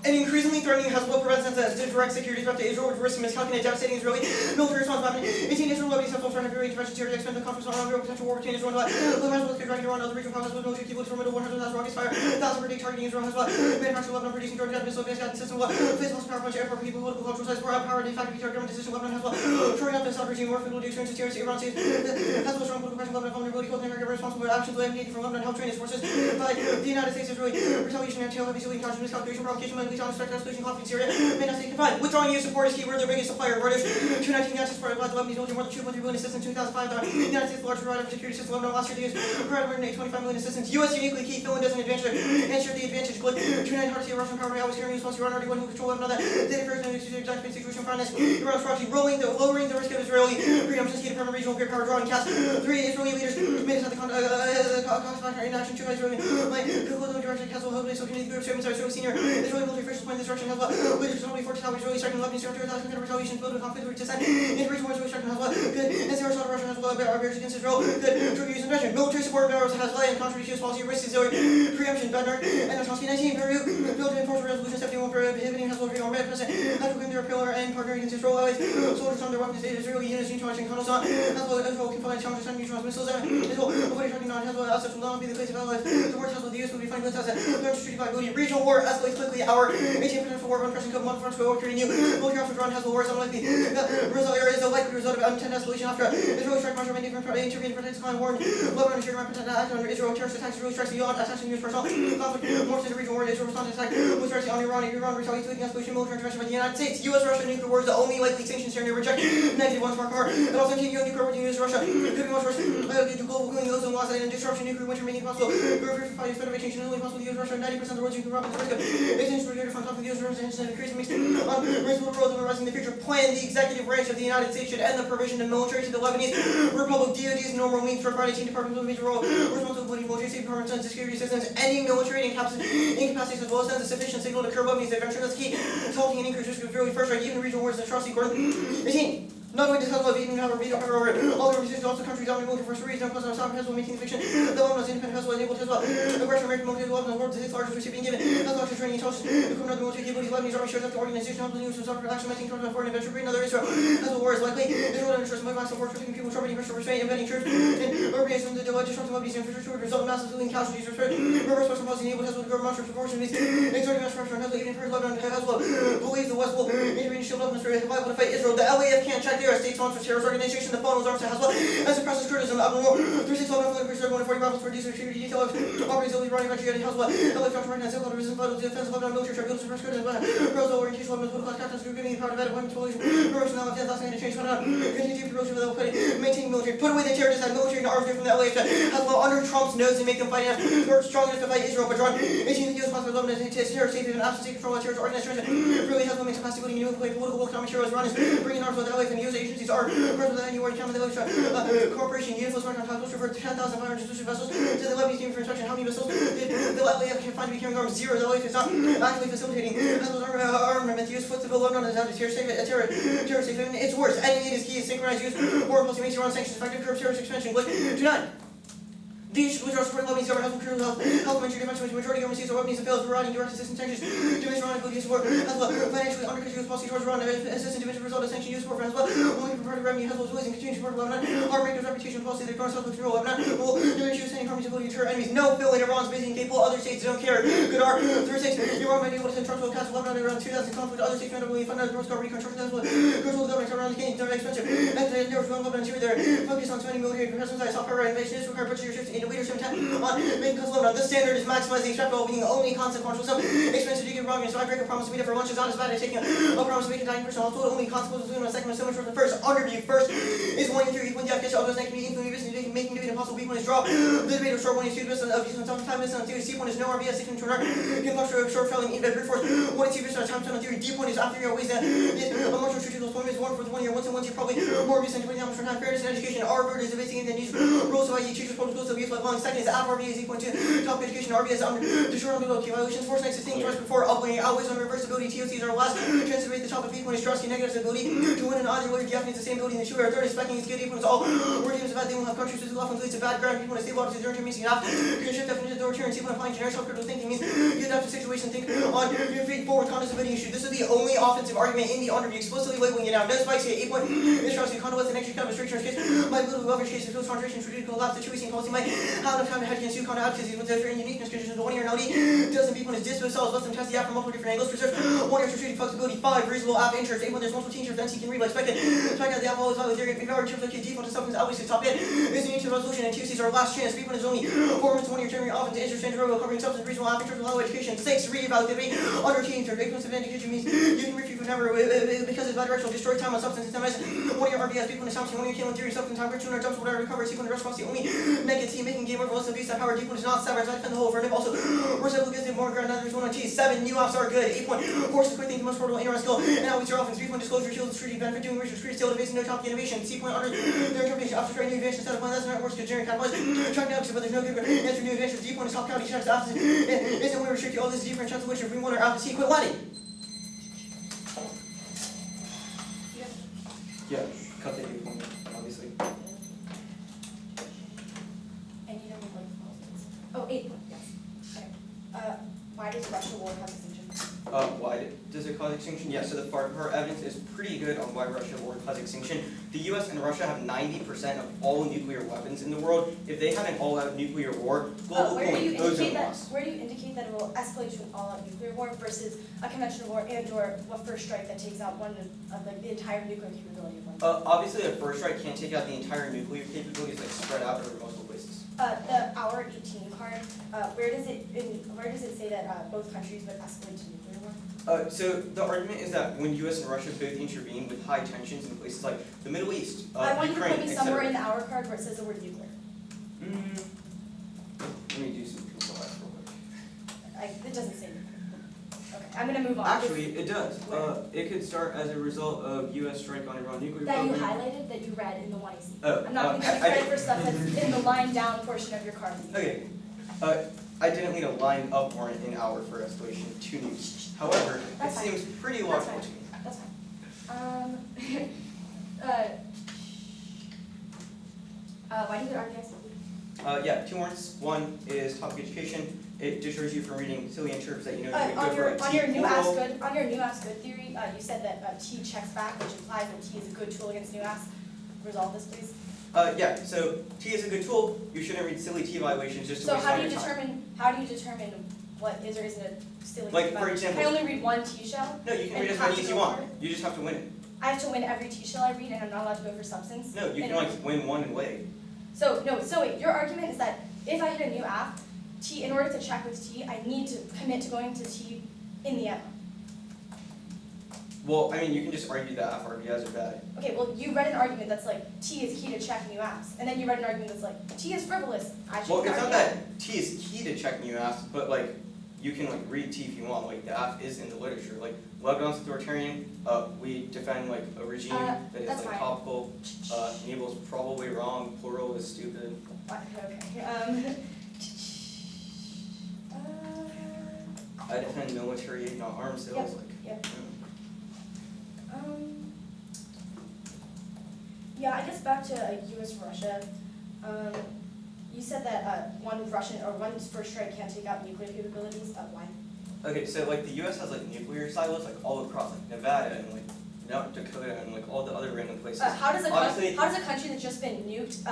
And increasingly threatening Hezbollah prevents direct security threat to Israel, which risks miscalculating devastating Israeli military response happening. 18 Israel levies have also February intervention to expand the conflicts on real potential war between Israel and Hezbollah could drag Iran other regional process with military people to formidable 100,000 rockets fire, 1,000 per day targeting Israel Hezbollah, manufacturing Lebanon producing Jordan missile based guidance system, physical power punch airport people, political cultural size, power de facto government decision Lebanon Hezbollah, shoring up the Assad regime, more difficulty experiences terrorist Iran sees Hezbollah strong political pressure Lebanon vulnerability, cold government responsible for actions needed from Lebanon help train its forces by the United States Israeli retaliation and tail heavy civilian conscious miscalculation provocation likely challenge strike escalation conflict in Syria may not stay confined. Withdrawing U.S. support is key. We're their biggest supplier. British 219 access for the Lebanese military more than 2.3 billion assistance in 2005. The United States largest provider of security system Lebanon last year. The U.S. provided 125 million assistance. U.S. uniquely key. Finland doesn't ensure the advantage. Click 29 hard to see a Russian power. I was hearing you supposed to run already one who control Lebanon. Data first and exact situation finance. Iran's proxy lowering the risk of Israeli preemption key to permanent regional grid power drawing cast. 3 Israeli leaders made us at the cost factor in action. 2 Israeli conclude direction Castle Hope. So community group statements are so senior Israeli military officials point this direction. Hezbollah leaders only 40 Israeli striking Lebanon. 200,000 retaliation build a conflict with dissent. Into regional Israeli striking Hezbollah. Good. And 0 shot Russia Hezbollah barriers against Israel. Good. Turkey using invasion. Military support barriers Hezbollah and contrary to U.S. policy risks auxiliary preemption. Bednar and National 19 Peru build to enforce resolution 71 prohibiting Hezbollah regional red president. After claiming their pillar and partner against Israel allies. Soldiers on their weapons. Israeli units neutralizing tunnels on. Hezbollah Israel can find challenges and neutralize missiles. Israel avoiding targeting on Hezbollah assets will not be the place of allies. The worst Hezbollah the U.S. will be fighting with us. Learn strategic viability. Regional war escalates quickly. Our 18% for war on pressing code 1 fronts go creating new military officers run Hezbollah war is unlikely. The result area is a likely result of unintended escalation after Israeli strike marshal many different intervene to protect the warned Lebanon should protect act under Israel terrorist attacks. Israeli strikes beyond attacking U.S. personnel conflict morphs into regional war. Israel responds to attack was directly on Iran. Iran retaliates leading escalation military intervention by the United States. U.S. Russia nuclear war is the only likely sanction scenario reject negative one smart car and also continue nuclear war to use Russia could be much worse due to global cooling ozone loss and disruption nuclear winter making it possible for 5 years federal change only possible to use Russia 90% of the world's nuclear weapons risk of extension related from conflict with U.S. and increasing mixed reasonable world of rising in the future plan the executive branch of the United States should end the provision of military to the Lebanese Republic DOD's normal means to provide 18 departments with a major role responsible for military state departments and security assistance ending military incapacities as well as sends a sufficient signal to curb Lebanese adventure that's key salting and increased risk of really first right even regional wars and atrocity court 18 not going to tell of even have a veto power over all the organizations, also countries dominating military for reasons, plus South Hezbollah making the fiction. The Lebanon's independent Hezbollah enabled Hezbollah. Aggression American military Lebanon, the world is its largest recipient given. Hezbollah to training intelligence, equipment of the military capabilities, Lebanese army shows up the organization, helping use of software action, making terms of foreign adventure, another Israel. Hezbollah war is likely. Israel interest in massive war, tricking people, troubling pressure, restraint, embedding troops, and urbanization, the delay, disrupting Lebanese infrastructure would result in massive civilian casualties, reverse Western policy enabled Hezbollah to grow monstrous proportions, exerting mass pressure on Hezbollah, even for Lebanon, Hezbollah believes the West will intervene to shield Lebanon, liable to fight Israel. The LAF can't check their state-sponsored terrorist organization, the phone was arms to Hezbollah, as a process criticism of war. 361 military going to 40 rifles for decent security detail of operating illegally running country at Hezbollah. LA Josh Martin and Civil resistance vital defense of Lebanon military tribunals suppress criticism. Rose over in case Lebanon's political captains who are giving the power to vet women's pollution. Promotion now of 10,000 to change Lebanon. Continue to promotion without putting maintaining military. Put away the terrorists and military and arms from the LA Hezbollah under Trump's nose and make them fight strong enough to fight Israel. But John 18 the US responsible Lebanon to terror safety and absence of control of terrorist organization. Really Hezbollah makes capacity building new political economic heroes run is bringing arms with the LA and US agencies are present with any war in common the corporation Uniform Smart Contractors for 10,500 exclusive vessels to the Lebanese team for inspection. How many missiles the LAF can find to be carrying arms? 0. The LAF is not actively facilitating armament use foot to build Lebanon is out to terror safe. It's worse. Ending it is key. Synchronized use. War policy makes Iran sanctions effective. Curb terrorist expansion. Do not. These which are supporting Lebanese government health ministry defense majority government sees the Lebanese fails providing direct assistance sanctions to Iran ability to support Hezbollah financially undercut U.S. policy towards Iran assistance to result of sanction use support for Hezbollah only provided revenue Hezbollah's willing to continue to support Lebanon our makers reputation policy that ignores Hezbollah control Lebanon will do issues sending armies ability to deter enemies no fill in Iran's busy and capable other states don't care good are 36 Iran might be able to send troops will cast Lebanon around 2000 conflict other states randomly fund North Korea reconstruction Hezbollah control the government around the king they're expensive and the nearest one Lebanon Syria there focus on spending military presence soft power invasion is required British shift into leadership making Lebanon. This standard is maximizing extract well being only consequential. Some expensive to get wrong, and so I break a promise to be there for lunch is not as bad as taking a promise to make a dying person. Also, only consequences in a second is so much for the first. Underview first is one theory when the application of those can be infinitely business making it impossible. Weak one is draw. The debate of short one is two business of use and time business on theory. C one is no RBS second turner. Can cluster of short failing in brute force. One is two business time on theory. Deep one is after your ways that is a much more truthful point is one for the 1 year. Once and once you're probably more business than 20 hours for time. Fairness and education. R word is the basic and then use rules of IE teachers protocols of use lifelong. Second is RB is equal to top education RBS under the short under key violations. Force next 16 twice before upbringing. Always on reversibility. TOCs are last. Transfer the top of equal is trusty negative ability to win an either way. Definitely the same ability in the shooter. Third is specking is good equal is all. Word teams bad. They will have countries with often leads to bad ground. People want to stay locked to their means enough. Can shift definition of the return. See when applying generic self-critical thinking means you adapt to situation. Think on your feet forward condoms of any issue. This is the only offensive argument in the underview, explicitly labeling it out. No spikes here. 8 point instruction condo was an extra kind of restriction case. My little leverage case of field concentration should collapse the choosing policy might have enough time to hedge against you condo advocacy with different uniqueness conditions. 1 year naughty doesn't be when his dispo cells lets them test the app from multiple different angles. Preserve 1 year strategic flexibility. 5 reasonable app interest. 8 when there's multiple teams, then he can read like expected. Check out the app always valid theory. If our terms of default to something's obviously top end. Is the ancient resolution and TOCs are last chance. 3 when is only 4 minutes 1 year term. Your offense interest and row covering substance reasonable app interest with low education. 6 reevaluativity. Under team term. 8 points of education means you can refute whenever because it's bidirectional. Destroy time on substance and time. 1 year RBS. 8 when assumption. 1 year killing theory. Substance time. 2 jumps whatever recovery. 6 when the response the only negative team making game over less than that power. 8 when is not severance. I defend the whole for also resemble against more ground. There's 1 on T. 7 new offs are good. 8 point force is quick thinking most portable interest skill. And always your offense. 3 point disclosure shield strategy benefit doing research creates skill innovation no top innovation. C point under their interpretation after trying new innovation instead of one that's not works because generic capitalize trying to but there's no good answer new innovation. D point is top county checks after isn't we restrict all this different chance of which if we want our after C quit letting. Yeah, cut the 8 point obviously. And you don't need like oh 8 point, yes. Okay. Why does Russia war have extinction? Why does it cause extinction? Yeah, so the FARC evidence is pretty good on why Russia will cause extinction. The US and Russia have 90% of all nuclear weapons in the world. If they had an all-out nuclear war, global cooling, ozone loss. Where do you indicate that it will escalate to an all-out nuclear war versus a conventional war and or a first strike that takes out one of like the entire nuclear capability of one? Obviously a first strike can't take out the entire nuclear capability, it's like spread out over multiple places. The hour 18 card, where does it say that both countries would escalate to nuclear war? So the argument is that when US and Russia both intervene with high tensions in places like the Middle East, I want you to Ukraine, put me somewhere in the hour card where it says the word nuclear. Let me do some Google Maps real quick. It doesn't say nuclear. Okay, I'm gonna move on. Actually, it does. It could start as a result of US strike on Iran nuclear that program. you highlighted, that you read in the 1AC. Oh, I'm not going to give you credit for stuff that's in the line down portion of your card. Okay. I didn't need a line up warrant in hour for escalation to nukes. However, That's it fine. seems pretty logical That's to me. That's fine. Why do you get RPS? Yeah, 2 warrants. 1 is topic education. It deters you from reading silly interps that you know you would go On for a your T new plural. ask good theory, you said that T checks back, which implies that T is a good tool against new ask. Resolve this, please. Yeah, so T is a good tool. You shouldn't read silly T violations just to So waste how all do you your time. determine what is or isn't a silly Like, T for violation? example- Can I only read one T shell? No, you can And read as have many to as you go want. for it? You just have to win it. I have to win every T shell I read, and I'm not allowed to go for substance. No, you in can order like win one and wait. So wait, your argument is that if I hit a new app, T, in order to check with T, I need to commit to going to T in the ammo. Well, I mean, you can just argue that FRBIs are bad. Okay, well, you read an argument that's like, T is key to check new apps. And then you read an argument that's like, T is frivolous. I should Well, it's argue not that T is key to check new apps, but like, you can like read T if you want. Like, the app is in the literature. Like, Lebanon's authoritarian. We defend like a regime that is that's like fine. topical. Nabel's probably wrong. Plural is stupid. Okay. I defend military aid, not arms sales. Yep, Like, yep. Yeah, I guess back to U.S. Russia. You said that one first strike can't take out nuclear capabilities. Why? Okay, so like the U.S. has like nuclear silos like all across like Nevada and like North Dakota and like all the other random places. How does a Honestly, country that's just been nuked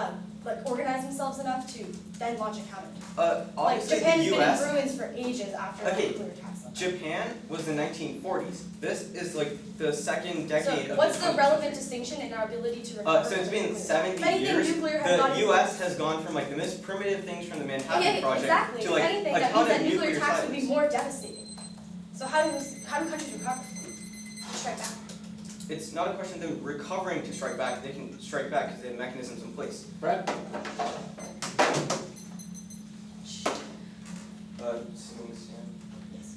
like organize themselves enough to then launch a counter? Like obviously Japan's the been U.S. in ruins for ages after Okay, the nuclear attacks. Japan was the 1940s. This is like the second decade So of what's this the relevant distinction in our ability to recover? so it's been nuclear? 70 Anything years. nuclear has not The U.S. has gone from like the most primitive things from the Manhattan Project exactly. to like Anything a that ton means of that nuclear attacks silos. would be more devastating. So how do countries recover? Strike back. It's not a question of them recovering to strike back. They can strike back because they have mechanisms in place. Brad? Sitting stand. Yes.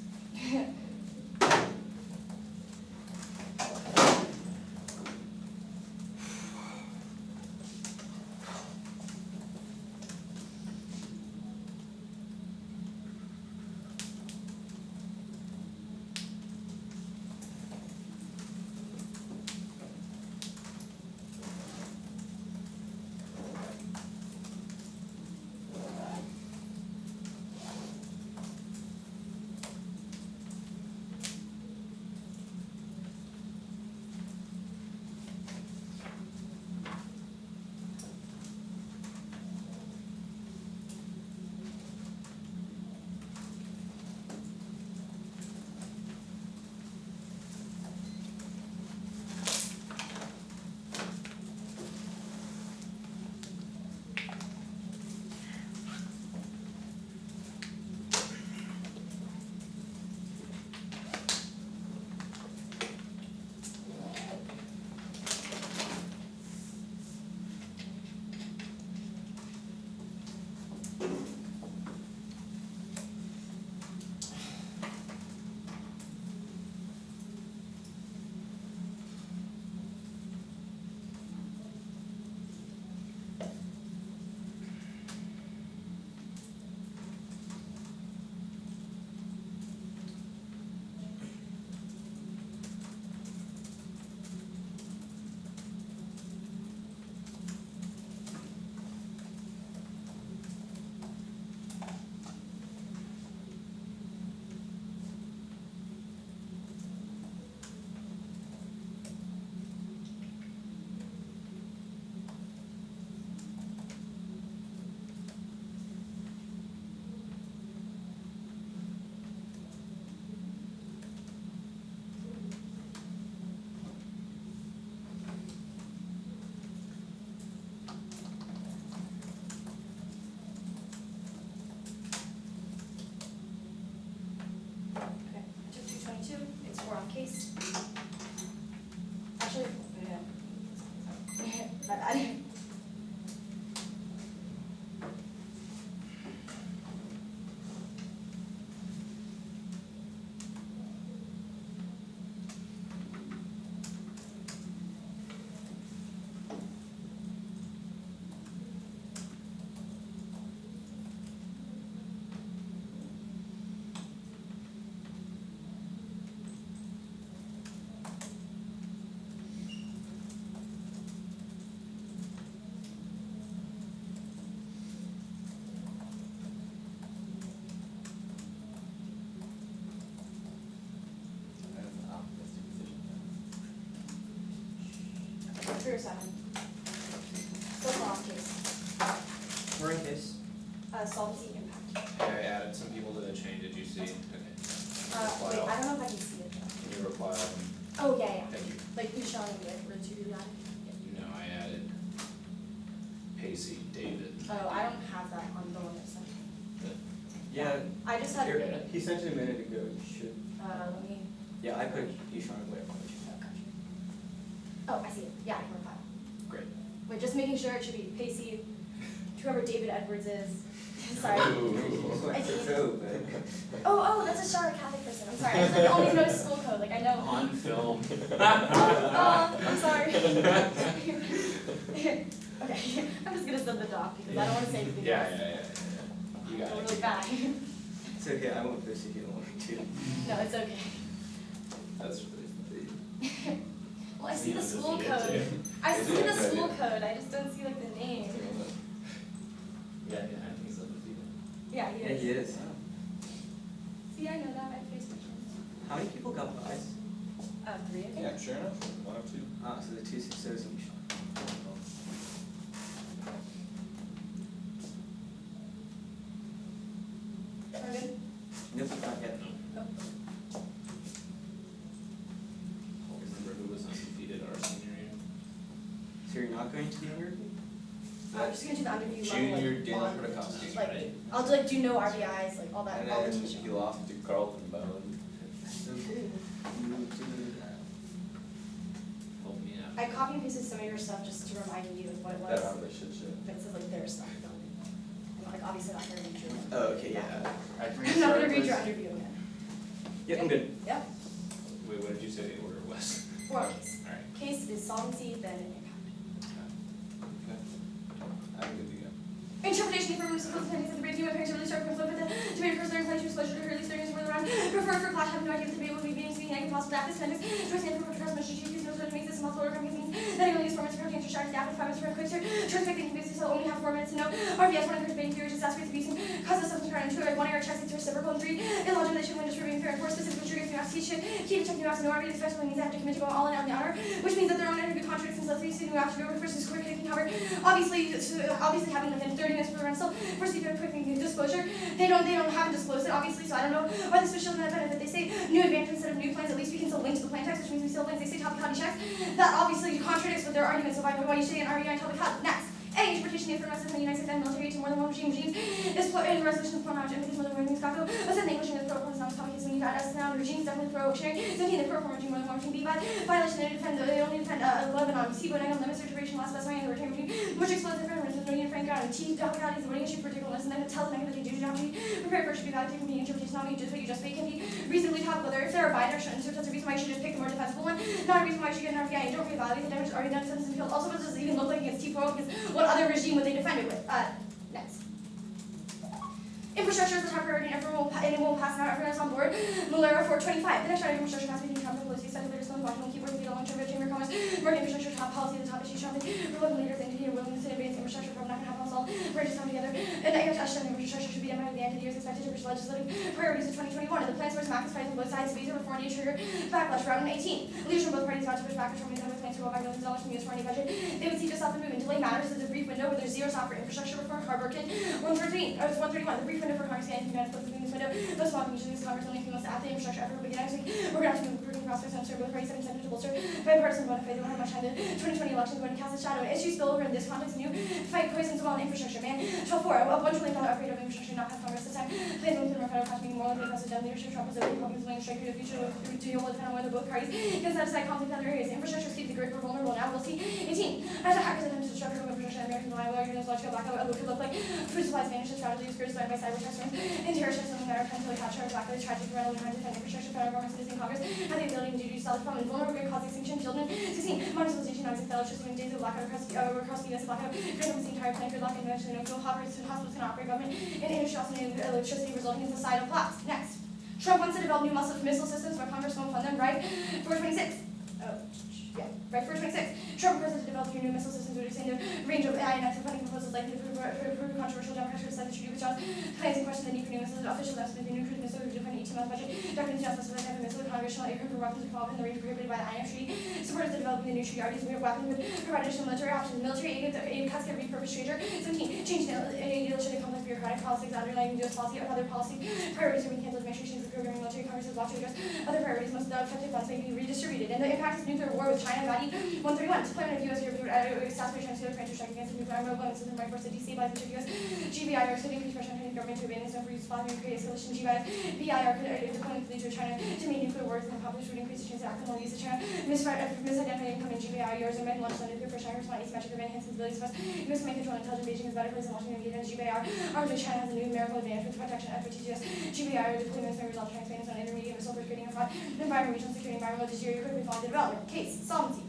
case. Actually, my bad. Career 7. Still off case. We're in case. Solvency impact. I added some people to the chain, did you see? Okay. Wait, I don't know if I can see it though. Can you reply all of them? Oh, yeah. Thank you. Like who's showing me it? Where did you do that? No, I added Pacey, David. Oh, I don't have that on the one that sent. Yeah, I just had. here, he sent it a minute ago, you should. Let me. Yeah, I put Ishan away. Oh, I see it. Yeah, I can reply. Great. Wait, just making sure it should be Pacey, whoever David Edwards is. Sorry. Oh, that's a Charlotte Catholic person. I'm sorry. I just like only know school code. Like I know. On film. I'm sorry. Okay, I'm just gonna send the doc because I don't want to say anything Yeah. else. You got I'm it. really bad. It's okay, I won't post if you don't want me to. No, it's okay. That's really Well, I see the school undefeated, code. too. I see the school code. I just don't see like the name. Yeah, I think he's undefeated. Yeah, he Yeah, is. he is. See, I know that. I face pictures. How many people got buys? 3, I think. Yeah, sure enough, 1 of 2. Ah, so the 2 successes and Ishan. Are we good? Nope, not yet. Oh. Remember who was undefeated our senior year? So you're not going to the interview? I'm just gonna do the underview Junior level. Daniel on- Kudakowski, Like, right? I'll do like do no RBIs, like all that. And all the then teaching. you lost to Carlton Bone. That's okay. You will do that. Help me out. I copy and pasted some of your stuff just to remind you of what it That was. on the shit show. But it says like their stuff. I'm like obviously not gonna read your. Oh, okay, yeah. I'm not gonna read your underview again. Yep, I'm good. Yep. Wait, what did you say the order was? We're on case. Alright. Case is solvency, then impact. I'm good to go. Interpretation of affirmative supposed depending on the breaking of parents really start conflict with the debate first learn play to disclosure to her at least 30 minutes further around. Prefer for class having no idea what the debate will be being speaking and possible to this sentence. Choice and for trust much to choose knows what makes this small floor company means that it only use 4 minutes for cancer start staff with 5 minutes for a quick start. Choice thinking business will only have 4 minutes to know. RBS 1 encourage debating theory to exasperate abuse and cause the substance current. 2 1 error checks it's reciprocal and 3 illogical they should win just for being fair and 4 specific triggers new teach it. Keep checking new no RBS especially means they have to commit to go all in on the honor, which means that their own interview contradicts themselves. They new after go first is quick taking cover. Obviously having within 30 minutes for the rental. First, you do a quick disclosure. They don't haven't disclosed it, obviously, so I don't know why this would show them that benefit. They say new advantage instead of new plans, at least we can still link to the plan text, which means we still link. They say topic hottie checks. That obviously contradicts with their arguments of why you should get an REI topic hot. Next. A. Interpretation of information in the United States and military to more than one regimes is in resolution of pronoun and because more than one regimes Gacko. But said the English in the pro forms topic is when you add as noun regimes definitely pro sharing. 17 the pro form regime more than one regime. B. Violation they only defend Lebanon. C. But I limits or duration last specifying the return regime which explodes the friend no need to frank out. T. Topic is the wording issue particularness and then tell the negative do not be prepared for should be valid taking the interpretation not just what you just make can be reasonably topical. If there are bidirectional inserts, that's a reason why you should just pick the more defensible one. Not a reason why you should get an RPI. You don't reevaluate the damage already done to sentence and field. Also, what does it even look like against T4 because what other regime would they defend it with? Next. Infrastructure is the top priority and it won't pass now. Everyone is on board. Malera 425. The next round of infrastructure has to be incumbent policy, second leaders, Washington, keyboard, the long-term chamber of commerce, work infrastructure, top policy, the top issues, shopping, Republican leaders, and willingness to advance infrastructure, but not going to happen all. We're just coming together. And the infrastructure should be done by the end of the year is expected to reach legislative priorities of 2021. And the plans for Max fighting on both sides, visa reform, need trigger backlash round 18. Leaders from both parties want to push back and determine the plans to roll back millions of dollars from the U.S. foreign aid budget. They would seek to stop the movement. Delay matters as a brief window where there's zero stop for infrastructure reform. Harbor 131. The brief window for Congress getting this window. Those small commissions, Congress only wants to add the infrastructure effort will begin next week. We're going to have to move prospects and serve both parties have incentive to bolster bipartisan bona fide. They won't have much time. The 2020 election is going to cast a shadow. Issues spill over in this context. New fight poisons on infrastructure. Man, 12-4, a $1 trillion upgrade of infrastructure not passed Congress this time. Plans to implement federal cost being more than because of dumb leadership. Trump is over Republicans willing to strike through the future to deal with depend on whether both parties can satisfy conflict in other areas. Infrastructure keep the grid we're vulnerable now. We'll see. 18. As a hackers attempt to disrupt critical infrastructure and American reliable arguments, logical blackout, what could look like food supplies managed to strategically screwed by cyber test firms and terrorists in the matter of time until they capture our blackout. Tragic rental behind defend infrastructure. Federal government citizen Congress have the ability and duty to solve the problem. Vulnerable grid cause extinction. Children. 16. Monetization of electricity in days of blackout across the U.S. blackout. Grid the entire plant gridlock and eventually no fuel hospitals can operate government and industry also need electricity resulting in societal collapse. Next. Trump wants to develop new missile systems, but Congress won't fund them, right? 426. Right, 426. Trump proposes to develop new missile systems would extend the range of AI and active funding proposals like the controversial Democrats criticized the treaty with John's plans in question the need for new missiles. Official estimates the new cruise missile would define 18-month budget. Documents just specify the type of missile the Congress shall aircraft or weapons would fall within the range prohibited by the INF treaty. Supporters of developing the new treaty argues the weapons would provide additional military options. Military aid cuts get repurposed stranger. 17. Change aid illustrating complex bureaucratic policies underlying U.S. policy or other policy priorities are being canceled. Administrations of programming military Congress is watch to address other priorities. Most effective funds may be redistributed. And the impact of nuclear war with China, Maddie 131. Deployment of U.S. Europe exacerbate China's French strike against the nuclear armor limits and the right force to destabilize the U.S. GBIR could increase pressure on Chinese government to abandon its free supply and create escalation. BIR could deployment lead to China to make nuclear wars and the population would increase the chance of accidental use of China. Misidentifying incoming GBIRs and men launched on nuclear for China respond asymmetric event enhancing abilities for us. U.S. may control intelligent Beijing is better placed in Washington against GBIR. Armed with China has a new numerical advantage with protection effort to U.S. GBIR deployments may result in China's bans on intermediate missile for creating a front environment, regional security environment, which is your quickly falling development. Case, solvency.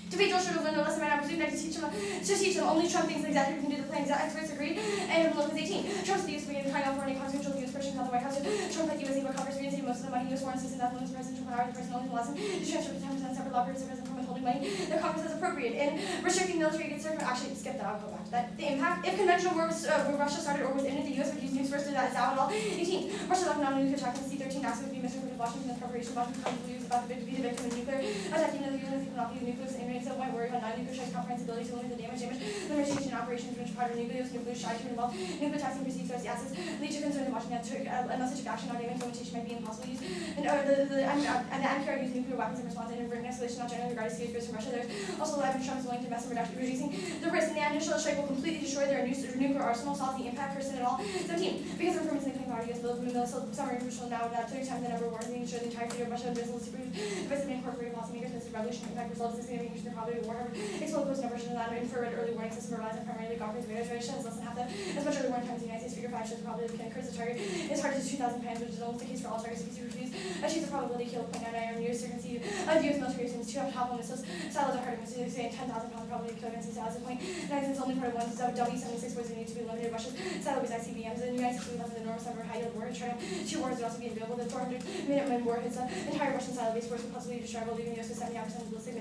Debate Dosch should have learned no lesson right now, presumed to teach them. Only Trump thinks the executive can do the plan. Experts agreed, and Enloe was 18. Trump's the U.S. began crying out for any consequential U.S. questions on the White House. Trump had U.S. able Congress reinstated most of the money U.S. foreign assistance after President Trump hired the person only lesson to transfer to 10% separate law periods of president from withholding money that Congress has appropriated. And restricting military goods served, actually skip that, I'll go back to that. The impact, if conventional war where Russia started or was ended, the U.S. would use nukes first to that is out at all. 18. Russia left non-nuclear attack in the C-13 acts would be misinterpreted Washington as preparation. Washington was about to be the victim of nuclear attack, even though the U.S. could not be nuclear, and makes a white worry about non-nuclear strikes comprehensibility to limit the damage, limitation in operations which part of nuclear shy to involve nuclear attacks and perceived threats assets lead to concern in Washington unless it took action on damage implementation might be impossible use. And the NPR used nuclear weapons in response and in an escalation not generally regarded as serious risk from Russia. There's also Trump is willing to invest in reducing the risk, and the initial strike will completely destroy their nuclear arsenal, solve the impact person at all. 17. Because of improvements in the clean power, U.S. built missile submarine crucial now 30 times the number of wars, meaning the entire fleet of Russia missiles super divisive and incorporated policymakers. This revolution impact results in significant increase in the probability of war. Explode close numbers and infrared early warning system relies on primarily Gawker's radar radiation is less than half as much early warning times in the United States. Figure 5 shows the probability can occur as a target is hard as 2,000 pounds, which is almost the case for all targets. If you refuse, achieves the probability to kill 0.99 years. You can see of U.S. military systems, 2 top missiles, silos are harder missiles, say 10,000 pounds probability to kill against 6,000.9 is only part of one W-76 was need to be limited. Russia's silo is ICBMs, and the United States has an enormous number of high-yield warheads. China, 2 warheads would also be available. The 400-minute warheads, the entire Russian silo-based force would possibly destroy, leaving the U.S. with 79% of ballistic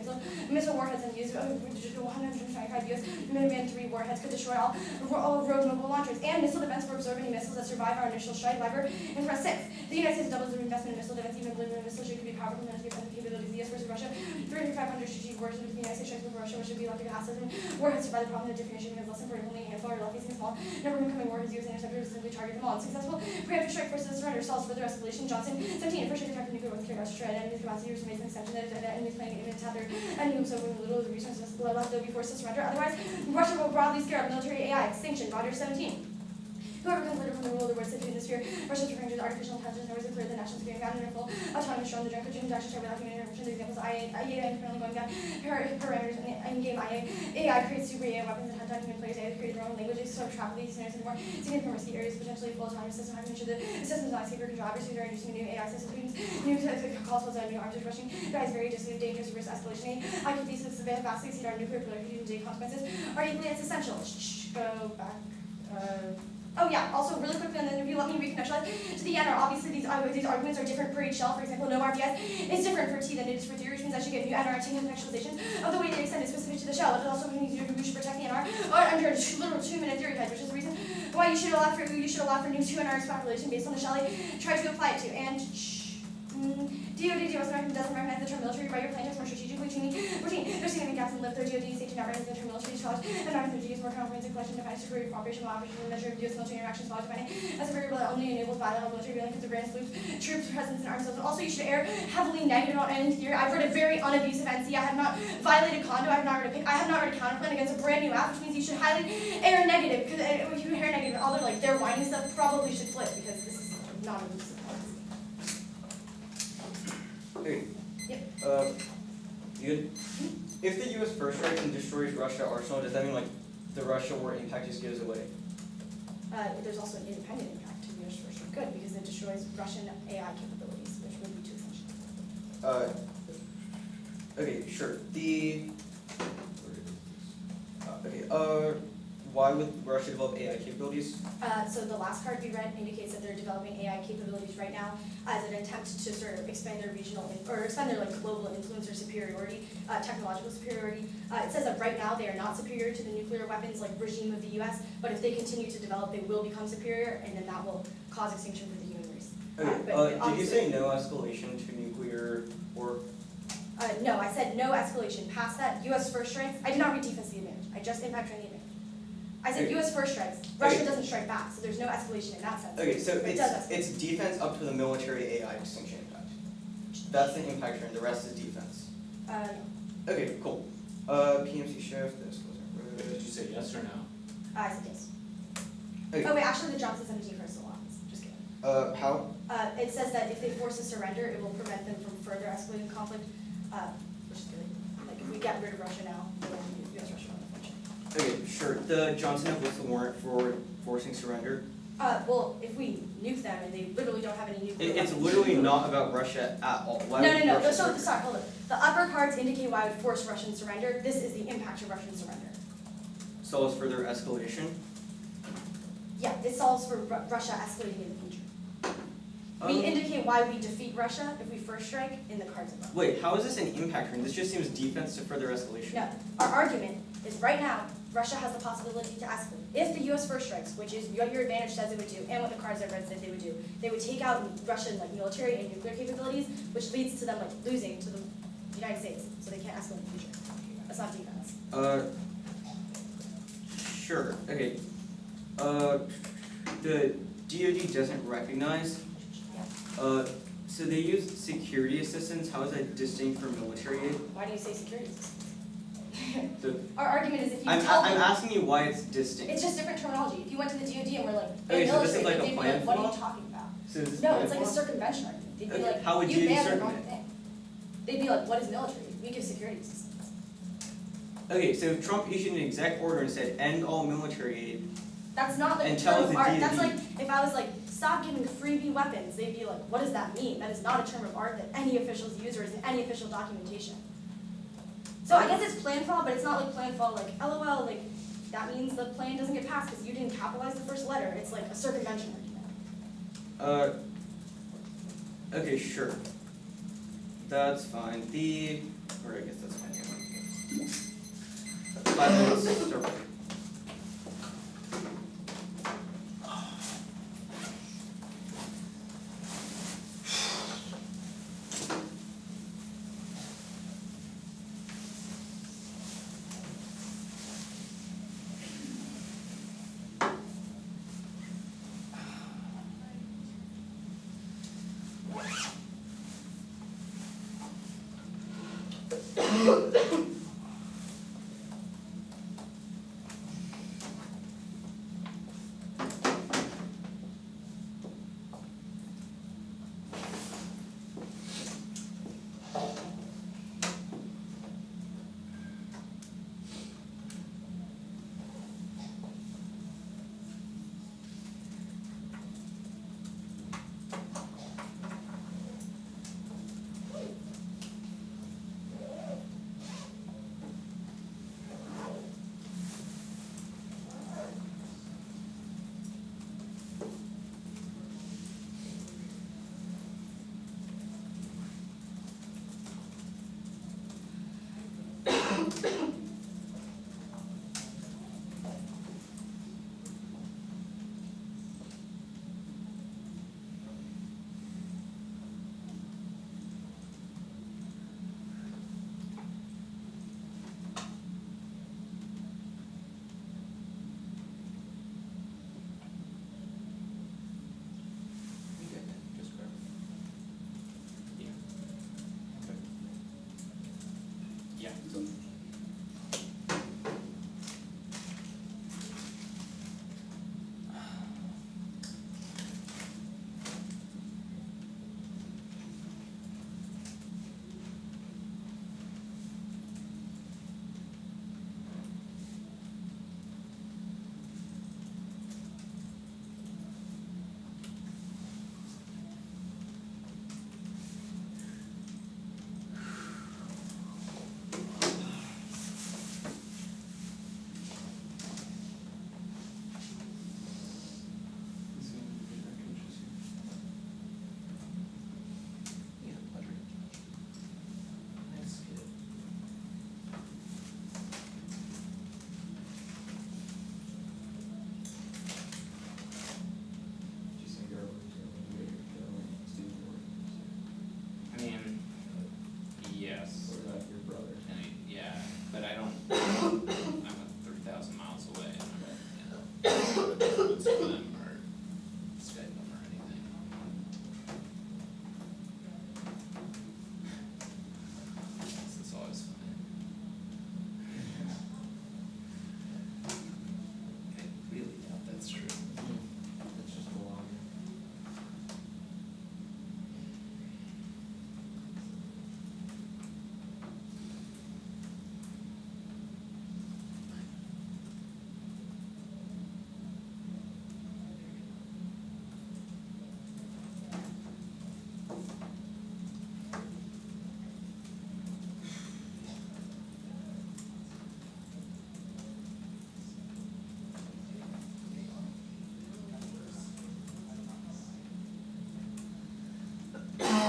missile warheads and use 125 U.S. Minuteman 3 warheads could destroy all road mobile launchers, and missile defense will absorb any missiles that survive our initial strike. Lever and press 6. The United States doubles their investment in missile defense, even balloon missile should be powerful military defensive capabilities. The U.S. versus Russia, 3,500 strategic warheads with the United States strikes before Russia, which would be electric assets, and warheads survive the problem of definition because less than only a handful or left facing small number of incoming warheads used interceptors simply target them all. Successful preemptive strike forces surrender stalls further escalation. Johnson 17. First attack nuclear weapons carry Russia and enemy's capacity to make an extension that enemies planning to attack their enemies so when little of the resources left they'll be forced to surrender. Otherwise, Russia will broadly scare up military AI extinction. Roger 17. Whoever comes later from the rule of the words in the sphere, Russia's referring to artificial intelligence networks declared the national security ground and full autonomous drone. The drone could Dasch share without human intervention. The examples IA currently going down parameters in game AI creates super AI weapons and hunt down human players. AI created their own languages, so trap these scenarios into more significant risky areas, potentially full autonomous system. Having to ensure the system is not safe or control adversaries are introducing a new AI system, new calls for new arms rushing. Guys, very dangerous risk escalation. I could these vastly exceed our nuclear proliferation consequences are equally as essential. Go back. Oh yeah, also really quickly on the interview, let me recontextualize to the end. Obviously these arguments are different for each shell. For example, no RBS is different for T than it is for theory, which means I should get new NR contextualization of the way they extend is specific to the shell. It also means you should protect the NR under a literal 2-minute theory guide, which is the reason why you should allow for new 2 NR extrapolation based on the shell I try to apply it to. And DOD the US American doesn't recognize the term military, write your plan text more strategically between there's significant gaps in lip, though DoD safety not recognizing the term military college, and not the DoD's more comprehensive collection defining security for operational and measure of US military interactions while defining as a variable that only enables bilateral military dealings with advanced troops presence and arms. Also, you should err heavily negative on any theory. I've read a very unabusive NC. I have not violated condo. I have not read a counterplan against a brand new app, which means you should highly err negative. Because if you err negative, all their their whining stuff probably should flip because this is not abusive policy. Okay. Yep. You good? If the U.S. first strikes and destroys Russia arsenal, does that mean like the Russia war impact just goes away? There's also an independent impact to the US first strike. Good, because it destroys Russian AI capabilities, which would be too essential. Okay, sure. Why would Russia develop AI capabilities? So the last card we read indicates that they're developing AI capabilities right now as an attempt to sort of expand their regional expand their global influence or superiority, technological superiority. It says that right now they are not superior to the nuclear weapons regime of the U.S., but if they continue to develop, they will become superior, and then that will cause extinction for the human race. Okay. Did you say no escalation to nuclear war? No, I said no escalation. Past that, U.S. first strikes. I did not read defense of the advantage. I just impact on the advantage. I said Okay. U.S. first strikes. Russia doesn't strike back, so there's no escalation in that sense. Okay, so But it does escalate. it's defense up to the military AI extinction impact. That's the impact turn. The rest is defense. Yeah. Okay, cool. PMC shift. This wasn't Did you say yes or no? I said yes. Okay. Oh wait, actually the Johnson 17 first still happens. Just kidding. How? It says that if they force a surrender, it will prevent them from further escalating conflict, which is good. Like if we get rid of Russia now, then U.S.-Russia will function. Okay, sure. The Johnson Act was the warrant for forcing surrender. Well, if we nuke them and they literally don't have any nuclear It's weapons. literally not about Russia at all. Why would No. Russia So, surrender? sorry, hold on. The upper cards indicate why I would force Russian surrender. This is the impact of Russian surrender. Solves further escalation. Yeah, it solves for Russia escalating in the future. We indicate why we defeat Russia if we first strike in the cards above. Wait, how is this an impact turn? This just seems defense to further escalation. No, our argument is right now, Russia has the possibility to escalate. If the U.S. first strikes, which is what your advantage says it would do, and what the cards I've read said they would do, they would take out Russian military and nuclear capabilities, which leads to them losing to the United States, so they can't escalate in the future. That's not defense. Sure. Okay. The DoD doesn't recognize. So they use security assistance. How is that distinct from military aid? Why do you say security assistance? The, Our argument is if you I'm tell I'm them, asking you why it's distinct. it's just different terminology. If you went to the DoD and were like, Okay, hey, so this is military, like a they'd be plan like, what are flaw? you talking about? So this is No, plan it's like a flaw? circumvention argument. They'd be Okay, like, how would you you banned the wrong circumvent? thing. They'd be like, what is military? We give security assistance. Okay, so if Trump issued an exec order and said end all military aid, That's not like And a tell term of the art. That's DoD. like if I was like, stop giving freebie weapons, they'd be like, what does that mean? That is not a term of art that any officials use or is in any official documentation. So I guess it's plan fraud, but it's not like plan fraud like LOL, like that means the plan doesn't get passed because you didn't capitalize the first letter. It's like a circumvention argument. Okay, sure. That's fine. Or I guess that's fine. 5 minutes. Start.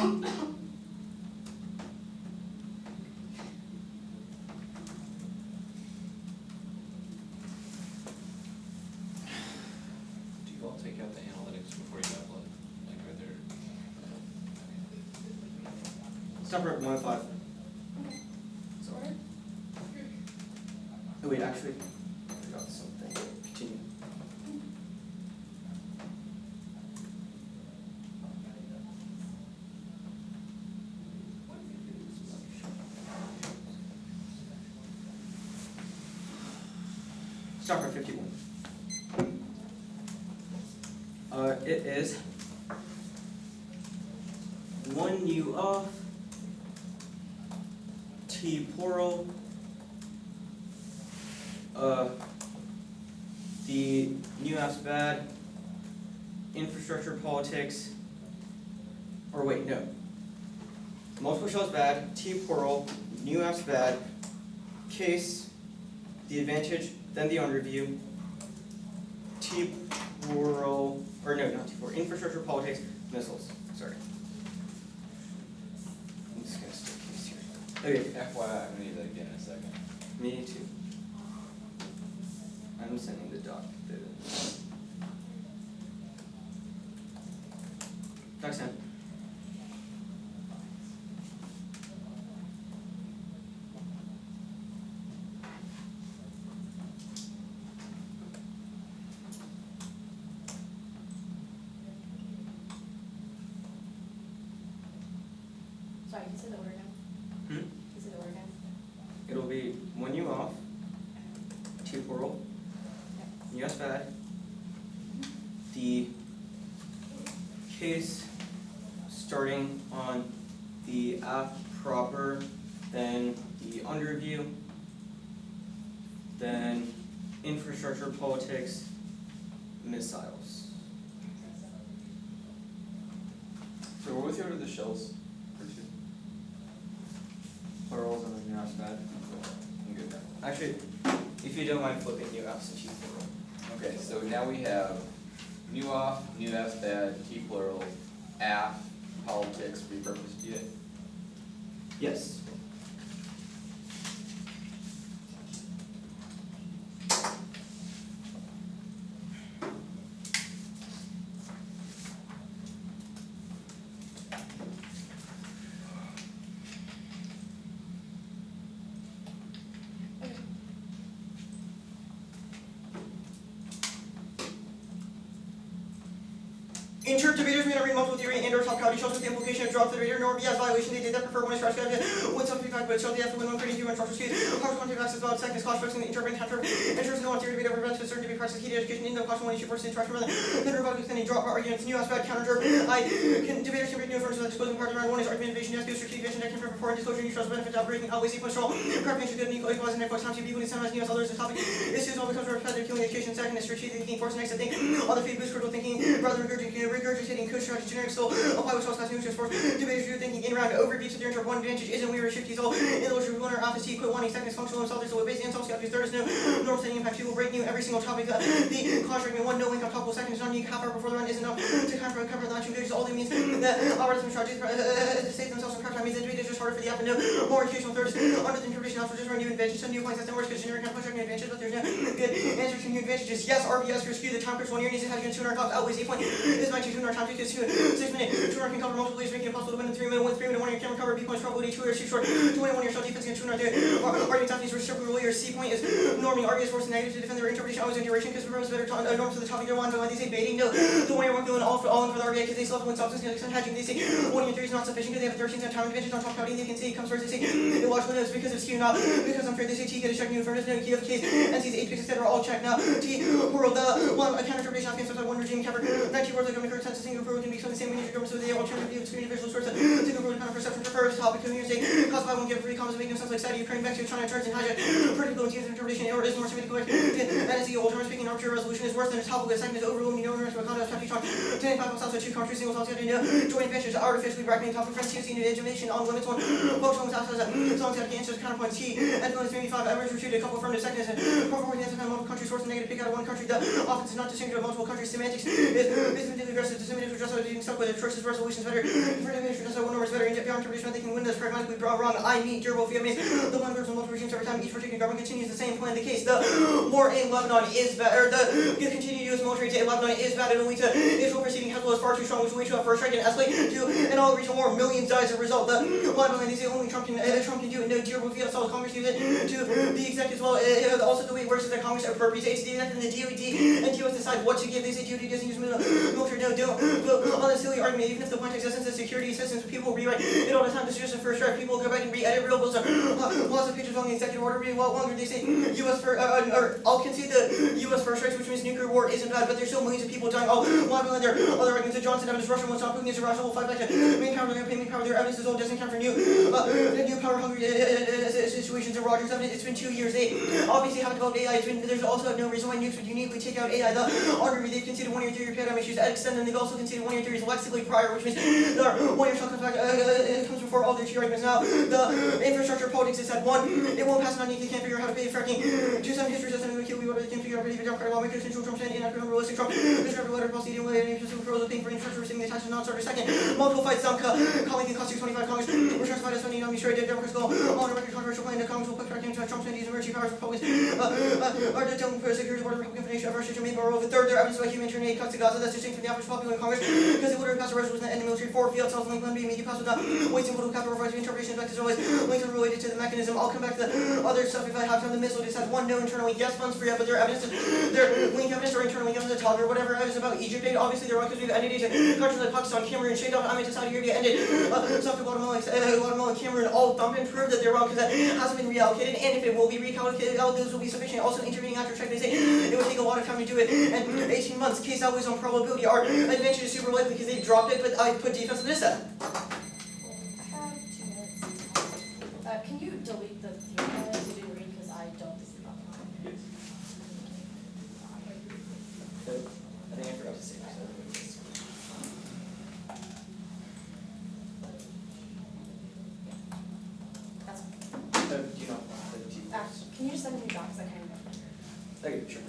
Do you all take out the analytics before you upload? Like, are there? Stop at 105. Okay. So order? Oh wait, actually, I forgot something. Continue. Stop at 51. It is 1 U off, T plural, the new app's bad, infrastructure politics, or wait, no. Multiple shells bad, T plural, new app's bad, case, the advantage, then the underview, T plural, or no, not T plural, infrastructure politics, missiles, sorry. I'm just gonna stick case here. Okay, FYI, I'm gonna need that again in a second. me too. I'm sending the doc. Doc sent. Sorry, you said the order again. Hmm? You said the order again. It'll be 1 U off, T plural, US bad, the case starting on the app proper, then the underview, then infrastructure politics, missiles. So what was the order of the shells for 2? Plurals and then US bad. I'm good now. Actually, if you don't mind flipping US and T plural. Okay, so now we have new off, new F bad, T plural, AF, politics, repurposed yet. Yes. Interrupt debaters may not read multiple theory and or top cavity shells with the implication of drop the debater, nor be as violation they did that prefer one is trash cavity, when something fact, but shall they have to win one creating 2 and structure skewed, harsh content access about second class fixing the interpret and counter, enters no one theory debate over events to certain to be practiced heated education in no class 1 issue first interaction rather than rebuttal with any drop arguments, new aspect, counter jerk, debaters can break new forms of disclosing part around 1 is argument invasion, yes, good strategic vision, that can before and disclosure, new trust benefit, breaking, always equals control, correct makes good and equal equalize and equals time to be when it's as new as others, the topic issues all becomes repetitive, killing education, second is strategic thinking, force next to think, other feed boost critical thinking, rather regurgitating, coach strategy, generic still, apply which else class new force, debaters do thinking, in round overview to their interrupt one advantage isn't we were shifties all, in those who winner office T quit 1 second is functional themselves, so base insults, got third is no normal setting impact, 2 will break new every single topic, the contract 1 no link on top will second is non unique half hour before the run is enough to cover the action pages, all it means that algorithms strategies to save themselves from crash time means that debate is just harder for the app and no more occasional third is under the interpretation also just run new advantage, some new points that works because generic can push new advantage, but there's no good answer to new advantages, yes, RBS for skew, the time curves 1 year needs to have you in 200 clocks, outweighs 8 point, is my 200 time because 6 minute, 200 can cover multiple ways, making it possible to win in 3 minute, win 3 minute, 1 year can recover, B points probability 2 years, shoot short, 21 year shell defense against 200 arguing toughness versus circle your C point is norming RBS force negative to defend their interpretation always in duration because the is better norms for the topic they're on, but when they say baiting, no, the 1 year won't go in all in for the RBI because they still have to win substance and hedging, they say 1 year 3 is not sufficient because they have a 13% time advantage on top counting, they can see it comes first, they say it logically knows because of skew, not because unfair, they say T get a check new furnace, no key of the case, and C's 8 picks etc. all check now, T world, the one counter interpretation of against one regime cover, 90 words like a current sense, single rule can be the same when you government so they alternative view of screen individual source, single rule counter exception to first topic community. Caused by one give free comments make no sense like Saudi, Ukraine, Mexico, China, turns and hijack. Political and interpretation or is more Semitic correct. And as the old term speaking, arbitrary resolution is worse than a topic. The second is overruling the owners of a conduct 25 plus also 2 countries, single talks India, joint ventures, artificially bracketing topic friends, TOC, education on limits 1. Folks, homes, houses, songs, have answers, counterpoint T. And bonus 25, average retreated a couple from the second is performing the multiple countries, source negative, pick out of one country. The office is not distinguished of multiple countries. Semantics is particularly aggressive. The semantics address being stuck with the choices, resolutions better. For the administration, one number is better. In beyond interpretation, they can win this pragmatically wrong. I meet durable fiat the one versus multiple regimes every time each particular government continues the same plan. The case, the war in Lebanon is better. The continued U.S. military to Lebanon is bad. It'll lead to Israel proceeding Hezbollah is far too strong, which will lead to a first strike and escalate to an all regional war. Millions die as a result. The Lebanon is the only Trump can do it. No durable fiat solid Congress use it to the executive as well. Also the way it works is that Congress appropriates aid to the executive and the DOD and TOS decide what to give. They say DOD doesn't use military. No, don't vote on the silly argument. Even if the point existence is security assistance, people rewrite it all the time. This is just a first strike. People go back and re-edit real bills. Lots of pages on the executive order read well longer. They say U.S. I'll concede the U.S. first strikes, which means nuclear war isn't bad, but there's still millions of people dying. Lebanon, there are other arguments. Johnson evidence Russia won't stop Putin is Russia will fight back to main power. They're going to pay main power. Their evidence is old. Doesn't count for new power hungry situations. And Rogers evidence. It's been 2 years. They obviously haven't developed AI. There's also no reason why nukes would uniquely take out AI. The argument they've conceded 1 year theory paradigm issues extend, and they've also conceded 1 year theories lexically prior, which means their 1 year shall comes back comes before all their two arguments. Now the infrastructure politics is at 1. It won't pass on. They can't figure out how to pay fracking. 2 7 history doesn't even kill. We whatever they can figure out. But democratic lawmakers control Trump and inaccurate unrealistic Trump. Describe letter policy dealing with any specific proposal paying for infrastructure receiving the taxes non-starter. Second, multiple fights Zamka calling the cost 25 Congress. We're trying to find us funding. I'm sure Democrats go on a record controversial plan. The Congress will put fracking into Trump's entities emergency powers. Republicans are the don't for security board of Republican Foundation of Russia to make more over. Third, their evidence about humanitarian aid cuts to Gaza. That's distinct from the average popular in Congress because they would have passed a resolution and the military. 4, field cells link plan being media passed without wasting political capital revising interpretations back to always links are related to the mechanism. I'll come back to the other stuff if I have time. The missile just had 1 no internally. Yes, funds free up, but their evidence, their link evidence or internally given the top or whatever evidence about Egypt aid. Obviously, they're wrong because we've ended aid to countries like Pakistan, Cameroon, Sheikh Ahmed to Saudi Arabia, ended stuff to Guatemala, and Cameroon, all thumb and prove that they're wrong because that hasn't been reallocated. And if it will be reallocated, those will be sufficient. Also, intervening after check, they say it would take a lot of time to do it. And 18 months, case outweighs on probability. Our advantage is super likely because they dropped it, but I put defense on this side. I have 2 minutes. Can you delete the 3 minutes you didn't read because I don't think about them. I think I forgot to say that. That's fine. Do you know the Can you just send me your docs? I can't remember. Okay, sure.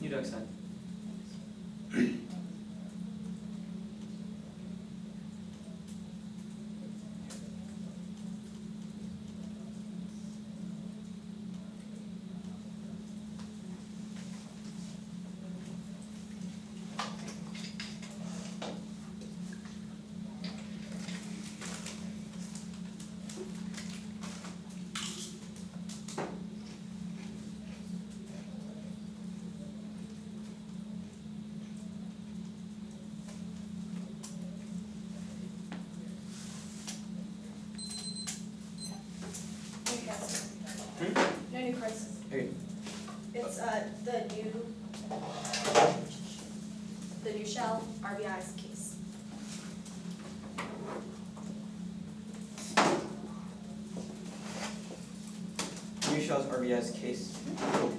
You don't extend. No new cards. Okay. It's the new shell RBI's case. New Shell's RBS case. Cool.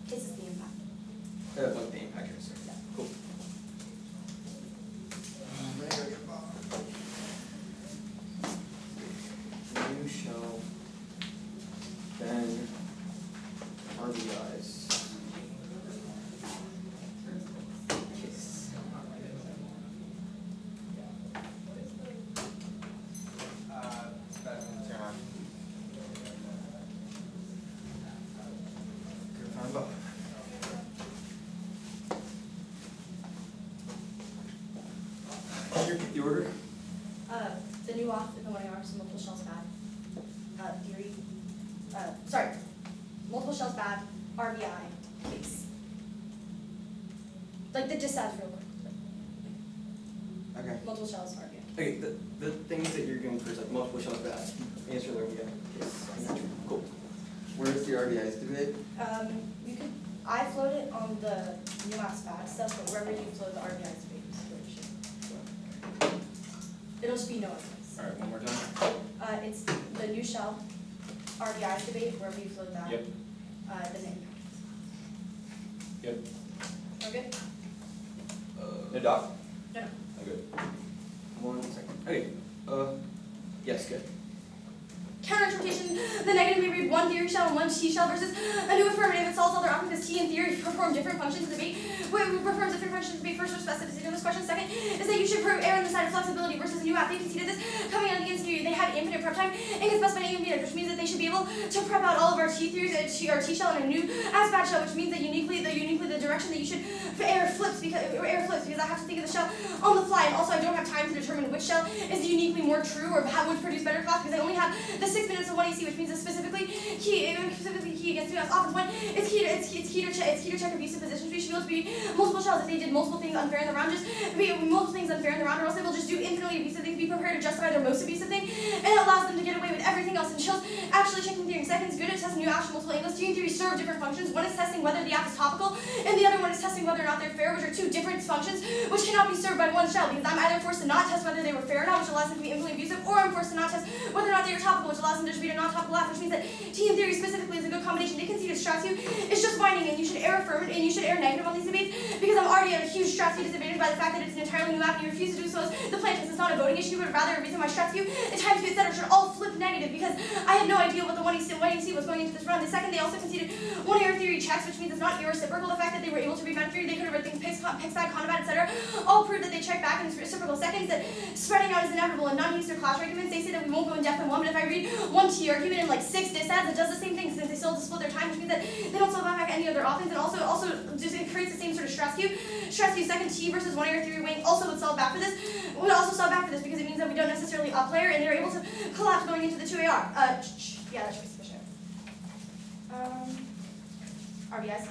Case is the impact. Like the impact here, sorry. Cool. New Shell. Then RBIs. Can you repeat the order? The new off in the 1 hour, so multiple shells bad. Theory. Sorry. Multiple shells bad. RBI. Case. Like that just sounds real quick. Okay. Multiple shells RBI. Okay, the things that you're going for is like multiple shells bad. Answer there we go. Yes. Cool. Where's the RBIs debate? You could. I float it on the new off bad stuff, but wherever you float the RBI space. It'll just be no offense. All right, one more time. It's the new shell, RBI debate, wherever you float that. Yep. The name. Yep. Are good? No doc? No, no. Okay. 1 second. Okay. Yes, good. Counter-interpretation, the negative may read one theory shell and one T shell versus a new affirmative. It solves all their often because T and theory perform different functions in debate. Performs different functions in debate. First, for specificity in this question. Second is that you should err on the side of flexibility versus a new app. They conceded this coming out against you. They had infinite prep time and can specify A and B, which means that they should be able to prep out all of our T theories, our T shell and a new as bad shell, which means that uniquely the direction that you should err flips because I have to think of the shell on the fly, and also I don't have time to determine which shell is uniquely more true or would produce better class because I only have the 6 minutes of 1 AC, which means it's specifically key against new often point. It's key to check abusive positions. We should be able to be multiple shells if they did multiple things unfair in the round, just be multiple things unfair in the round, or else they will just do infinitely abusive things, be prepared to justify their most abusive thing, and it allows them to get away with everything else. And shells actually checking theory. Second is good at testing new action multiple angles. Team theory serve different functions. One is testing whether the app is topical, and the other one is testing whether or not they're fair, which are two different functions which cannot be served by one shell, because I'm either forced to not test whether they were fair or not, which allows them to be infinitely abusive, or I'm forced to not test whether or not they are topical, which allows them to just be a non-topical app, which means that team theory specifically is a good combination. They concede Stratsu. It's just whining, and you should err affirmative and you should err negative on these debates, because I'm already at a huge Stratsu disadvantage by the fact that it's an entirely new app and you refuse to do so as the plan test. It's not a voting issue, but rather a reason why Stratsu, the times view, etc. should all flip negative, because I had no idea what the 1AC was going into this round. The second, they also conceded one error theory checks, which means it's not irreciprocal. The fact that they were able to read theory, they could have read things picks back, Conobat, etc. all prove that they check back and it's reciprocal. Second is that spreading out is inevitable in non-Easter clash arguments. They say that we won't go in depth in one, but if I read one T argument in like 6 disads, it does the same thing since they still have to split their time, which means that they don't still buy back any of their offense, and also just it creates the same sort of Stratsu. Second T versus one error theory wing also would solve back for this. Would also solve back for this because it means that we don't necessarily up layer and they're able to collapse going into the 2AR. Yeah, that's sufficient. RBIs.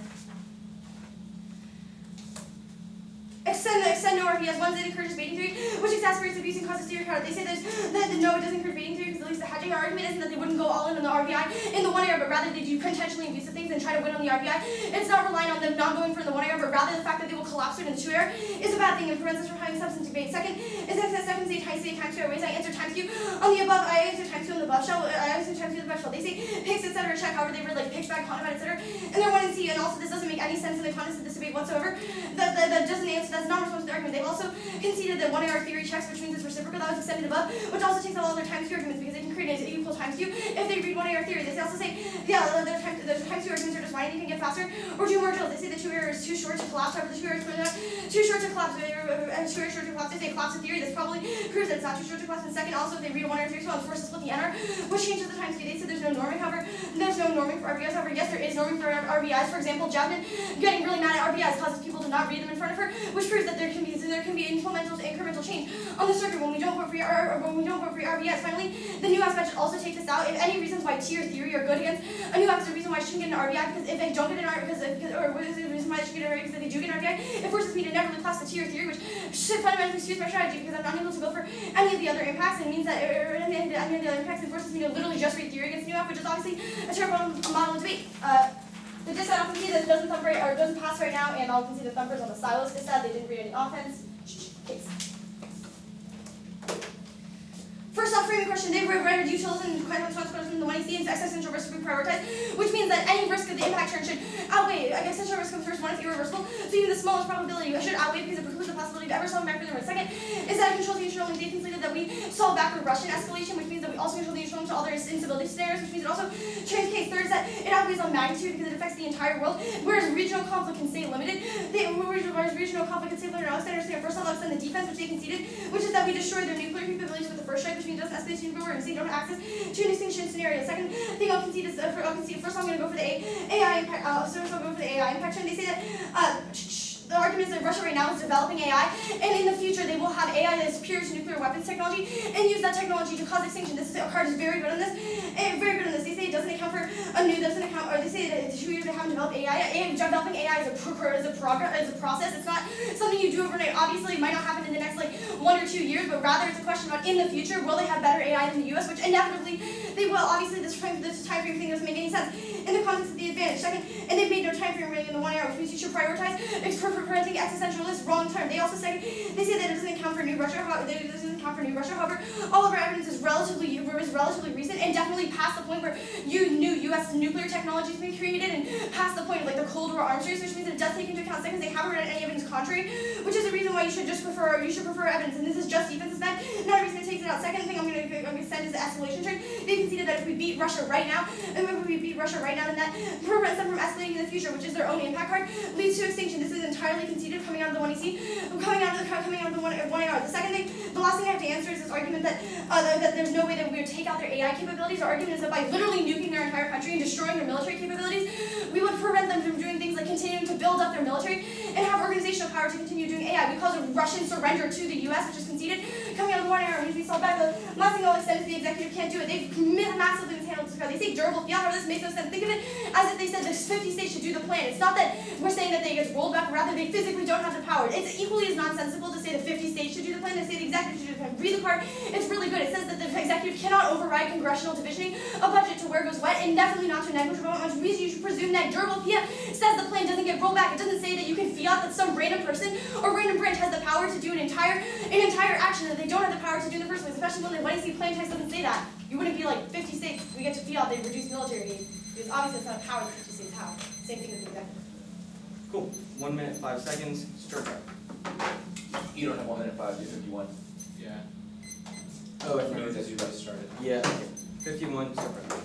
Extend no RBS. One that encourages baiting theory, which exacerbates abuse and causes theory counter. They say that the no, it doesn't encourage baiting theory because at least the hedging argument isn't that they wouldn't go all in on the RBI in the 1 error, but rather they do intentionally abusive things and try to win on the RBI. It's not relying on them not going for the 1 error, but rather the fact that they will collapse it in the 2 error is a bad thing and prevents us from having substantive debate. Second is that second say times 2 ways. I answer times 2 on the above. I answer times 2 on the above shell. I answer times 2 on the above shell. They say picks, etc. Check. However, they were like picks back, Conobat, etc. And they're 1 and C. And also, this doesn't make any sense in the context of this debate whatsoever. That doesn't answer. That's not responsive to the argument. They've also conceded that 1 error theory checks, which means it's reciprocal. That was extended above, which also takes out all their times 2 arguments because they can create an equal times 2 if they read 1 error theory. They also say, yeah, their times 2 arguments are just whining, you can get faster or do more drills. They say the 2 error is too short to collapse. However, the 2 error is too short to collapse. They say collapse in theory. This probably proves that it's not too short to collapse. And second, also, if they read a 1 error theory, so I'm forced to split the NR, which changes the times 2. They said there's no norming. However, there's no norming for RBIs. However, yes, there is norming for RBIs. For example, Javnin getting really mad at RBIs causes people to not read them in front of her, which proves that there can be incremental change on the circuit when we don't vote for RBIs. Finally, the new aspect should also take this out. If any reasons why T or theory are good against a new app is a reason why I shouldn't get an RBI, because if they don't get an RBI, or what is the reason why I should get an RBI, because if they do get an RBI, it forces me to never class the T or theory, which should fundamentally suit my strategy because I'm not able to go for any of the other impacts, and means that any of the other impacts, it forces me to literally just read theory against new app, which is obviously a terrible model of debate. The dissad I'll concede that it doesn't thump or doesn't pass right now, and I'll concede the thumpers on the silos dissad. They didn't read any offense. Case. First off, framing question, they rendered utils and quantum consequences in the 1AC and excess central risk to be prioritized, which means that any risk of the impact turn should outweigh, I guess, such a risk of first one is irreversible, so even the smallest probability should outweigh because it precludes the possibility of ever solving backward inward. Second is that it controls the internal link. They concluded that we solve backward Russian escalation, which means that we also control the internal link to all their instability scenarios, which means it also changes case. Third is that it outweighs on magnitude because it affects the entire world, whereas regional conflict can stay limited. Whereas regional conflict can stay limited on Alexander saying first on extend the defense, which they conceded, which is that we destroy their nuclear capabilities with the first strike, which means it doesn't escalate to nuclear war, and so you don't have access to an extinction scenario. Second thing I'll concede is first I'm going to go for the AI impact. First I'll go for the AI impact trend. They say that the argument is that Russia right now is developing AI, and in the future they will have AI that is superior to nuclear weapons technology and use that technology to cause extinction. This card is very good on this. Very good on this. They say it doesn't account for they say that the 2 years they haven't developed AI. Developing AI is a process. It's not something you do overnight. Obviously, it might not happen in the next 1 or 2 years, but rather it's a question about in the future will they have better AI than the U.S., which inevitably they will. Obviously, this time frame thing doesn't make any sense in the context of the advantage. Second, and they've made no time frame rating in the 1 hour, which means you should prioritize preventing existentialists. Wrong term. They also say that it doesn't account for New Russia. However, all of our evidence is relatively recent and definitely past the point where new U.S. nuclear technology has been created and past the point of the Cold War arms race, which means that it does take into account seconds. They haven't read any evidence contrary, which is the reason why you should prefer evidence. And this is just defense bad. Not a reason it takes it out. Second thing I'm going to send is the escalation trend. They conceded that if we beat Russia right now, then that prevents them from escalating in the future, which is their own impact card, leads to extinction. This is entirely conceded coming out of the 1EC, coming out of the 1 AR. The last thing I have to answer is this argument that there's no way that we would take out their AI capabilities. Our argument is that by literally nuking their entire country and destroying their military capabilities, we would prevent them from doing things like continuing to build up their military and have organizational power to continue doing AI. We cause a Russian surrender to the U.S., which is conceded coming out of the 1 AR. When we saw back, the last thing I'll extend is the executive can't do it. They've massively mishandled this card. They say durable fiat, this makes no sense. Think of it as if they said the 50 states should do the plan. It's not that we're saying that they get rolled back, rather they physically don't have the power. It's equally as nonsensical to say the 50 states should do the plan as say the executive should do the plan. Read the card. It's really good. It says that the executive cannot override congressional divisioning a budget to where it goes wet, and definitely not to a negligible amount, which means you should presume that durable fiat says the plan doesn't get rolled back. It doesn't say that you can fiat that some random person or random branch has the power to do an entire action that they don't have the power to do in the first place, especially when the YC plan text doesn't say that. You wouldn't be like 50 states, we get to fiat, they reduce military aid. Because obviously it's not a power that 50 states have. Same thing with the executive. Cool. 1 minute, 5 seconds. Start time. You don't have 1 minute 5, you 51. Yeah. Oh, I knew that you guys started. Yeah. 51. Start time.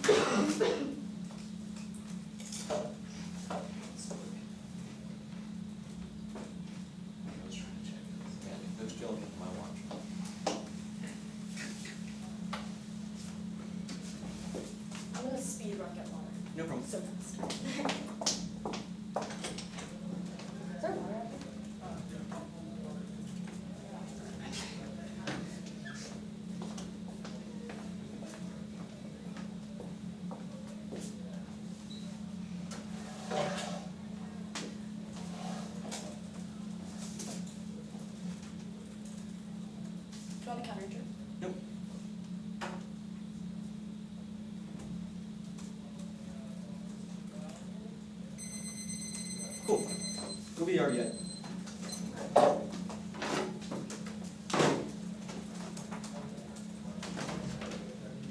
I was trying to check. Yeah, those still with my watch. I'm going to speed run get water. No problem. So fast. Is there water out there? Do you want the counter intro? Nope. Cool. Go be the RBI.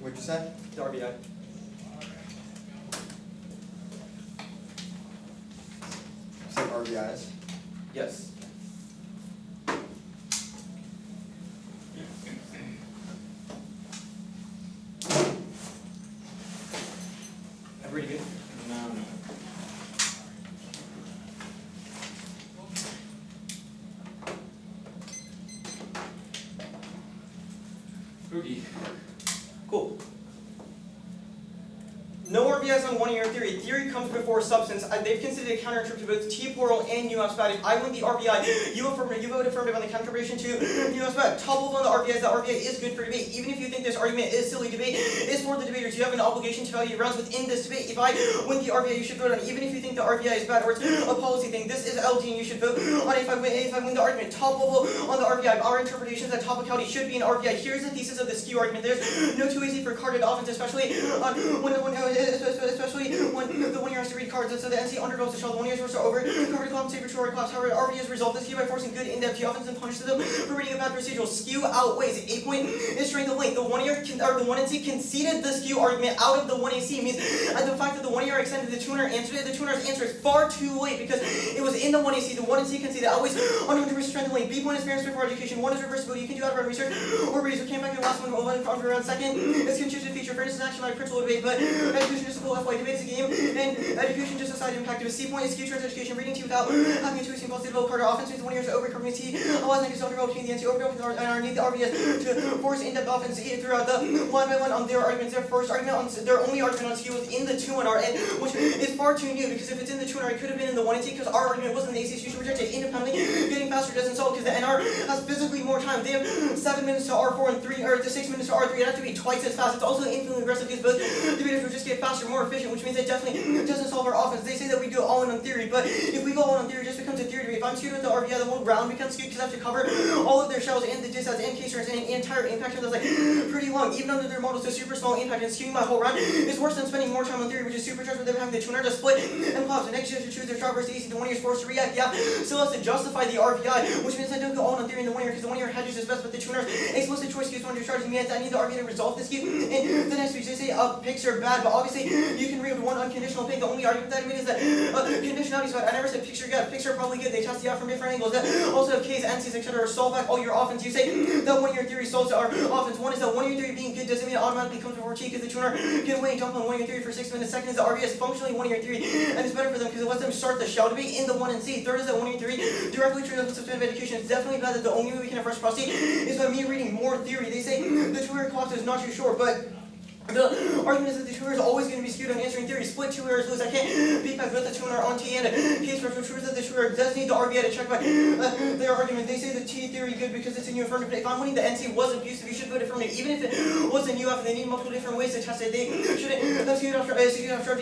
What'd you say? The RBI. Say RBIs. Yes. Everybody good? No. Rudy. Cool. No RBIs on one-year theory. Theory comes before substance. They've considered a counterintuitive to both T plural and U affirmative. I win the RBI. You vote affirmative on the counterbation to U affirmative. Toppled on the RBIs. The RBI is good for debate. Even if you think this argument is silly, debate is for the debaters. You have an obligation to value rounds within this debate. If I win the RBI, you should vote on it. Even if you think the RBI is bad or it's a policy thing, this is LD and you should vote on it. If I win the argument, topple on the RBI. Our interpretation is that topicality should be an RBI. Here's the thesis of the skew argument. There's no too easy for carded offense, especially when especially when the 1 year has to read cards. So the NC underdogs the shell. The 1 year is forced to over cover to compensate for short class. However, RV has resolved this skew by forcing good in-depth offense and punishes them for reading a bad procedural. Skew outweighs 8 point is strength of length. The 1 year or the 1NC conceded the skew argument out of the 1AC means the fact that the 1 year extended the 200 answer. The 200's answer is far too late because it was in the 1AC. The 1NC conceded outweighs 100% strength of length. B point is fairness before education. 1 is reversibility. You can do that around research or reason. We came back to the last one. Around second. It's constituted feature. Fairness is action by principle debate, but education just a full FY debate is a game, and education just a side impact. A C point is skew towards education. Reading T without having a two impulse to develop Carter offense means 1 year to overcoming T. Allows niggas to develop between the NC overdeveloping and underneath the RVS to force in-depth offense throughout the one by one on their arguments. Their first argument on their only argument on skew was in the 2-1R, which is far too new because if it's in the 2-1R, it could have been in the 1NC because our argument wasn't in the AC. You should reject it independently. Getting faster doesn't solve because the NR has physically more time. They have 7 minutes to R4 and 3 or 6 minutes to R3. It has to be twice as fast. It's also infinitely aggressive because both debaters will just get faster, more efficient, which means it definitely doesn't solve our offense. They say that we do it all in on theory, but if we go all in on theory, it just becomes a theory debate. If I'm skewed with the RVI, the whole round becomes skewed because I have to cover all of their shells and the disas and K-strings and the entire impact that's like pretty long. Even under their models, a super small impact and skewing my whole round is worse than spending more time on theory, which is supercharged with them having the 200 to split and collapse. The next year to choose their sharp versus AC, the 1 year is forced to react. Yeah, still has to justify the RVI, which means I don't go all in on theory in the 1 year because the 1 year hedges is best, but the 200 explicit choice skews 1 year charging me. I need the RVI to resolve this skew. And the next week, they say picks are bad, but obviously you can read one unconditional pick. The only argument that I made is that conditionality is bad. I never said picks are good. Picks are probably good. They test you out from different angles. That also have K's, NC's, etc. solve back all your offense. You say that 1 year theory solves our offense. One is that 1 year theory being good doesn't mean it automatically comes before T because the tuner can wait and jump on 1 year theory for 6 minutes. Second is the RVS functionally 1 year theory and it's better for them because it lets them start the shell debate in the 1 and C. Third is that 1 year theory directly translates to substantive education. It's definitely bad that the only way we can have reciprocity is by me reading more theory. They say the 2 year clock is not too short, but the argument is that the 2 is always going to be skewed on answering theory. Split 2 errors lose. I can't beat back both the 2 on T and case for truth that the 2 does need the RVI to check back their argument. They say the T theory good because it's a new affirmative. If I'm winning the NC was abusive, you should vote affirmative. Even if it was a new F and they need multiple different ways to test it, they shouldn't have skewed off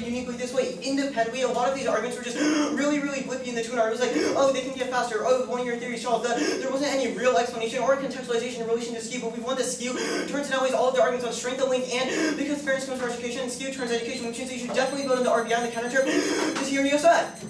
uniquely this way. Independently, a lot of these arguments were just really blippy in the 2 It was like, oh, they can get faster. Oh, 1 year theory solved. There wasn't any real explanation or contextualization in relation to skew, but we've won the skew. Turns out all of the arguments on strength of length and because fairness comes for education and skew turns education, which means that you should definitely vote on the RVI and the counter term because here you go.